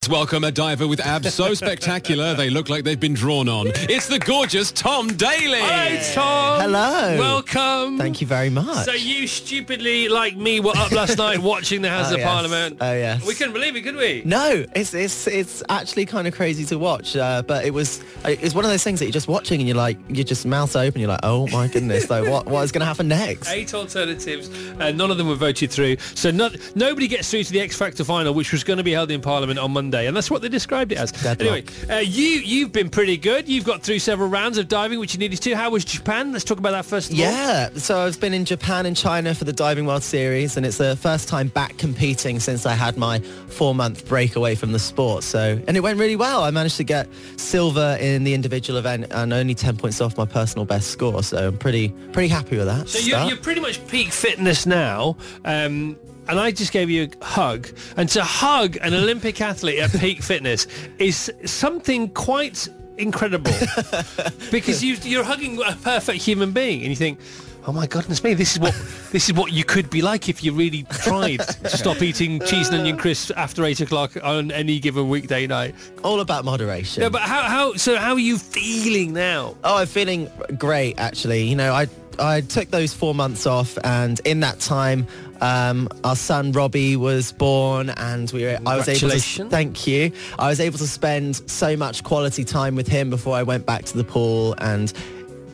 Welcome a diver with abs so spectacular they look like they've been drawn on. It's the gorgeous Tom Daly. Hey, Tom. Hello. Welcome. Thank you very much. So you stupidly, like me, were up last night watching the House of Parliament. Oh, yes. We couldn't believe it, could we? No, it's actually kind of crazy to watch, but it's one of those things that you're just watching and you're just mouth open, you're like, oh my goodness, though, what is going to happen next? 8 alternatives, and none of them were voted through. So nobody gets through to the X Factor final, which was going to be held in Parliament on Monday. And that's what they described it as. Deadlock. Anyway, you've been pretty good. You've got through several rounds of diving, which you needed to. How was Japan? Let's talk about that first of all. Yeah, so I've been in Japan and China for the Diving World Series, and it's the first time back competing since I had my 4-month break away from the sport. And it went really well. I managed to get silver in the individual event and only 10 points off my personal best score. So I'm pretty happy with that. So you're pretty much peak fitness now. And I just gave you a hug. And to hug an Olympic athlete at peak fitness is something quite incredible. Because you're hugging a perfect human being and you think, oh my goodness me, this is what you could be like if you really tried to stop eating cheese and onion crisps after 8 o'clock on any given weekday night. All about moderation. Yeah, but how are you feeling now? Oh, I'm feeling great, actually. You know, I took those 4 months off, and in that time, our son Robbie was born, and I was able to. Thank you. I was able to spend so much quality time with him before I went back to the pool, and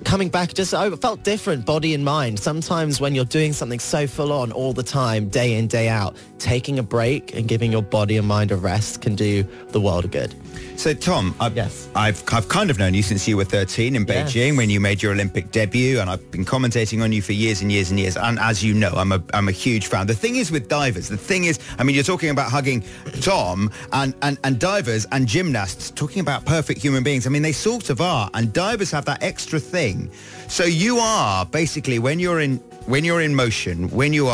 coming back, I felt different, body and mind. Sometimes when you're doing something so full on all the time, day in, day out, taking a break and giving your body and mind a rest can do the world of good. So, Tom, Yes. I've kind of known you since you were 13 in Beijing when you made your Olympic debut, and I've been commentating on you for years and years and years. And as you know, I'm a huge fan. The thing is with divers, you're talking about hugging Tom and divers and gymnasts, talking about perfect human beings. I mean, they sort of are, and divers have that extra thing. So you are basically when you're in motion, when you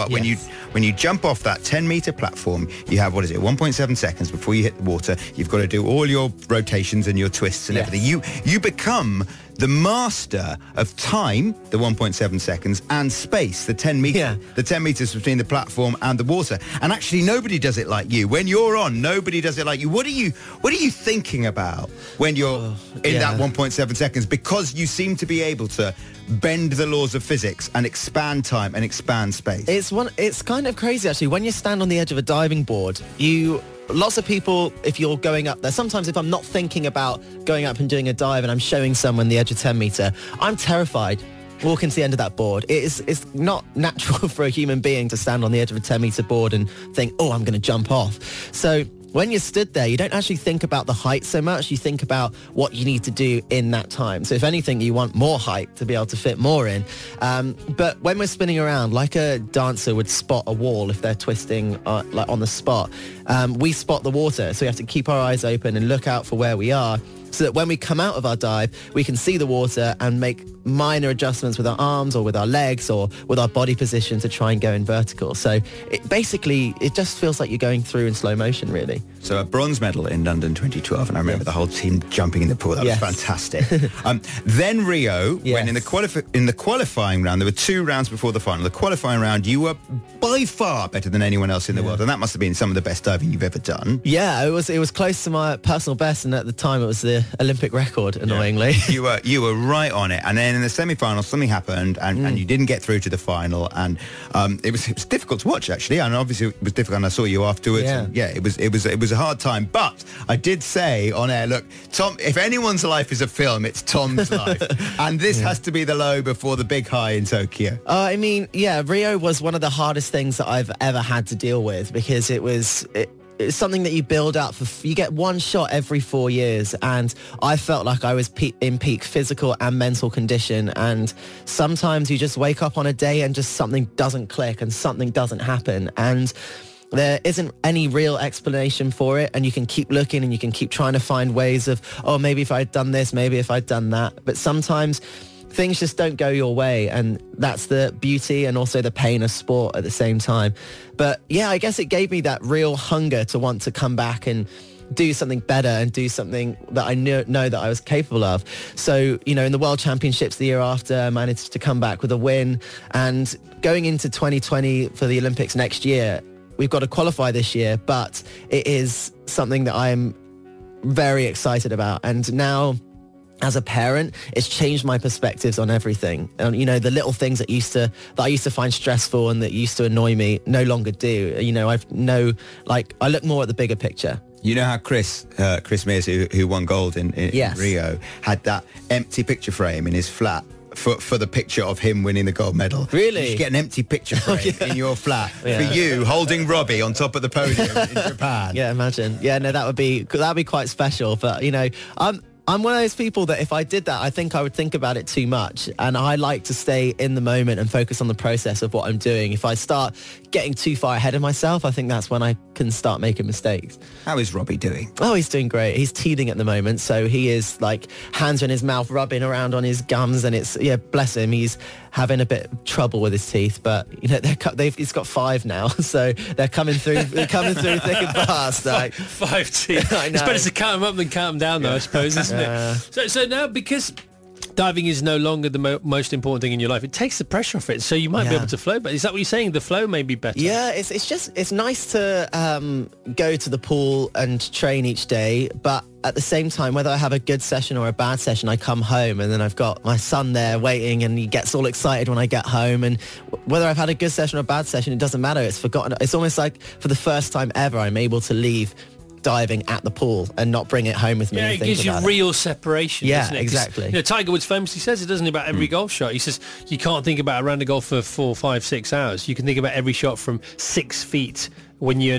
jump off that 10-meter platform, you have 1.7 seconds before you hit the water. You've got to do all your rotations and your twists and everything. You become the master of time, the 1.7 seconds, and space, the 10 meters between the platform and the water. And actually, nobody does it like you. When you're on, nobody does it like you. What are you thinking about when you're in that 1.7 seconds? Because you seem to be able to bend the laws of physics and expand time and expand space. It's kind of crazy, actually. When you stand on the edge of a diving board, lots of people, if you're going up there, sometimes if I'm not thinking about going up and doing a dive and I'm showing someone the edge of 10 meter, I'm terrified walking to the end of that board. It's not natural for a human being to stand on the edge of a 10 meter board and think, oh, I'm going to jump off. So when you're stood there, you don't actually think about the height so much. You think about what you need to do in that time. So if anything, you want more height to be able to fit more in. But when we're spinning around, like a dancer would spot a wall if they're twisting like on the spot, we spot the water. So we have to keep our eyes open and look out for where we are, so that when we come out of our dive, we can see the water and make minor adjustments with our arms or with our legs or with our body position to try and go in vertical. So it just feels like you're going through in slow motion, really. So a bronze medal in London 2012, and I remember the whole team jumping in the pool. That was fantastic. Then Rio, when in the qualifying round, there were 2 rounds before the final. The qualifying round, you were by far better than anyone else in the world, and that must have been some of the best diving you've ever done. Yeah, it was close to my personal best, and at the time it was the Olympic record, annoyingly. Yeah. You were right on it. And then in the semi-final, something happened, and you didn't get through to the final, and it was difficult to watch, actually, and obviously it was difficult, and I saw you afterwards. Yeah. And it was a hard time, but I did say on air, look, Tom, if anyone's life is a film, it's Tom's life, and this has to be the low before the big high in Tokyo. I mean, Rio was one of the hardest things that I've ever had to deal with, because it's something that you build up you get one shot every 4 years, and I felt like I was in peak physical and mental condition, and sometimes you just wake up on a day and just something doesn't click and something doesn't happen, and there isn't any real explanation for it, and you can keep looking and you can keep trying to find ways of, oh, maybe if I'd done this, maybe if I'd done that, but sometimes things just don't go your way, and that's the beauty and also the pain of sport at the same time. But yeah, I guess it gave me that real hunger to want to come back and do something better and do something that I know that I was capable of. So, in the World Championships the year after, I managed to come back with a win, and going into 2020 for the Olympics next year, we've got to qualify this year, but it is something that I'm very excited about. And now, as a parent, it's changed my perspectives on everything. And the little things that I used to find stressful and that used to annoy me no longer do. I look more at the bigger picture. You know how Chris Mears, who won gold in Yes. Rio, had that empty picture frame in his flat for the picture of him winning the gold medal. Really? You should get an empty picture frame in your flat for you holding Robbie on top of the podium in Japan. Yeah, imagine. Yeah, no, that'd be quite special. But I'm one of those people that if I did that, I think I would think about it too much. And I like to stay in the moment and focus on the process of what I'm doing. If I start getting too far ahead of myself, I think that's when I can start making mistakes. How is Robbie doing? Oh, he's doing great. He's teething at the moment. So he is like hands in his mouth, rubbing around on his gums. And bless him. He's having a bit of trouble with his teeth, but he's got 5 now. So they're coming through thick and fast. Like. 5 teeth. I know. It's better to count them up than count them down, though, I suppose, isn't it? So now, because diving is no longer the most important thing in your life, it takes the pressure off it, so you might be able to flow better. Is that what you're saying? The flow may be better? Yeah, it's nice to go to the pool and train each day, but at the same time, whether I have a good session or a bad session, I come home and then I've got my son there waiting and he gets all excited when I get home, and whether I've had a good session or a bad session, it doesn't matter. It's forgotten. It's almost like for the first time ever, I'm able to leave diving at the pool and not bring it home with me. Yeah, and it think gives you about it. real separation, Yeah, doesn't it? 'Cause, exactly. Tiger Woods famously says it, doesn't he, about every golf shot. He says you can't think about a round of golf for 4, 5, 6 hours. You can think about every shot from 6 feet when you're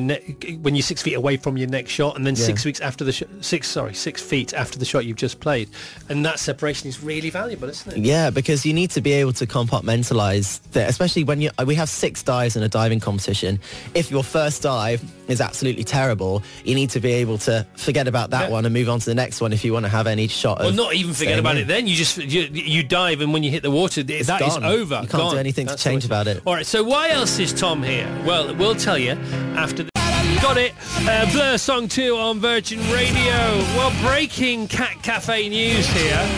6 feet away from your next shot, and then 6 feet after the shot you've just played, and that separation is really valuable, isn't it? Yeah, because you need to be able to compartmentalize that, especially when we have 6 dives in a diving competition. If your first dive is absolutely terrible, you need to be able to forget about that one and move on to the next one if you want to have any shot. Well, not even forget about it. Then you dive, and when you hit the water, that is over. You can't do anything to change about it. All right. So why else is Tom here? Well, we'll tell you after the... Got it. Blur Song 2 on Virgin Radio. Well, breaking Cat Cafe news here.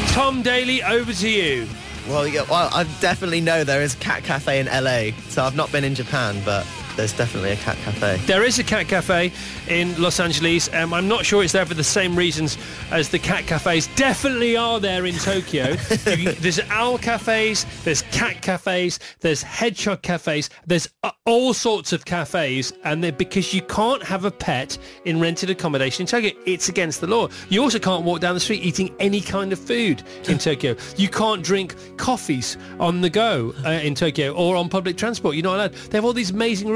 Tom Daly, over to you. Well, I definitely know there is Cat Cafe in LA, so I've not been in Japan, but there's definitely a Cat Cafe. There is a Cat Cafe in Los Angeles. I'm not sure it's there for the same reasons as the Cat Cafes definitely are there in Tokyo. There's owl cafes, there's cat cafes, there's hedgehog cafes, there's all sorts of cafes, and because you can't have a pet in rented accommodation in Tokyo, it's against the law. You also can't walk down the street eating any kind of food in Tokyo. You can't drink coffees on the go in Tokyo or on public transport. You're not allowed. They have all these amazing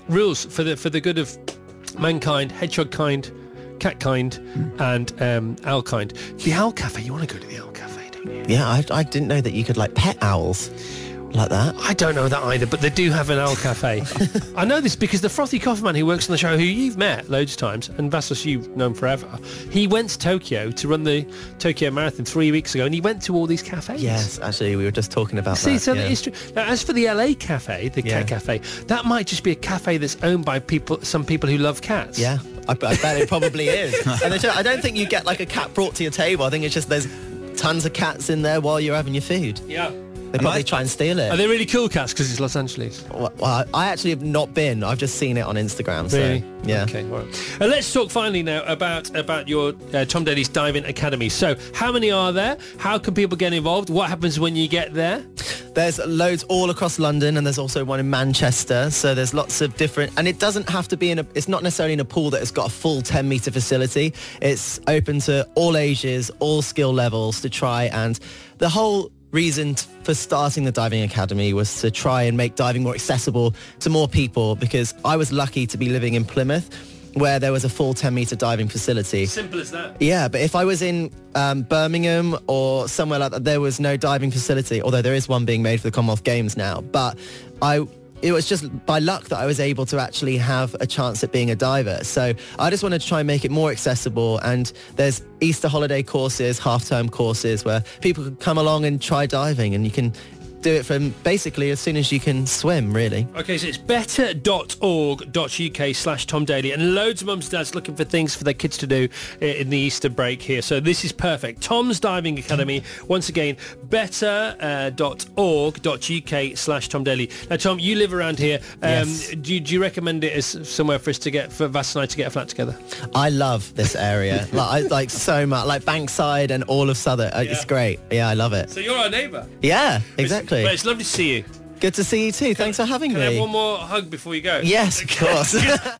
rules for the good of mankind, hedgehog kind, cat kind, and owl kind. The owl cafe, you want to go to the owl cafe, don't you? Yeah, I didn't know that you could pet owls like that. I don't know that either, but they do have an owl cafe. I know this because the Frothy Coffee Man who works on the show, who you've met loads of times, and Vassos you've known forever, he went to Tokyo to run the Tokyo Marathon 3 weeks ago, and he went to all these cafes. Yes, actually, we were just talking about that. So it's true. Now, as for the LA cafe, the Cat Cafe, that might just be a cafe that's owned by some people who love cats. Yeah, I bet it probably is. And I don't think you get a cat brought to your table. I think it's just there's tons of cats in there while you're having your food. Yeah. They probably try and steal it. Are they really cool cats because it's Los Angeles? Well, I actually have not been. I've just seen it on Instagram. Really? So, yeah. Okay, all right. Let's talk finally now about your Tom Daly's Diving Academy. So how many are there? How can people get involved? What happens when you get there? There's loads all across London, and there's also one in Manchester. So there's lots of different, and it doesn't have to be it's not necessarily in a pool that has got a full 10-meter facility. It's open to all ages, all skill levels to try, and the whole reason for starting the Diving Academy was to try and make diving more accessible to more people, because I was lucky to be living in Plymouth where there was a full 10-meter diving facility. Simple as that. Yeah, but if I was in Birmingham or somewhere like that, there was no diving facility, although there is one being made for the Commonwealth Games now. But it was just by luck that I was able to actually have a chance at being a diver. So I just wanted to try and make it more accessible. And there's Easter holiday courses, half-term courses where people can come along and try diving, and you can do it from basically as soon as you can swim, really. Okay, so it's better.org.uk/Tom Daly, and loads of mums and dads looking for things for their kids to do in the Easter break here. So this is perfect. Tom's Diving Academy, once again, better.org.uk/Tom Daly. Now, Tom, you live around here. Yes. Do you recommend it as somewhere for us to get, for Vas and I to get a flat together? I love this area, like so much, like Bankside and all of Southwark. It's great. Yeah, I love it. So you're our neighbour. Yeah, exactly. But it's lovely to see you. Good to see you too. Thanks for having Can I me. have one more hug before you go? Yes, of course.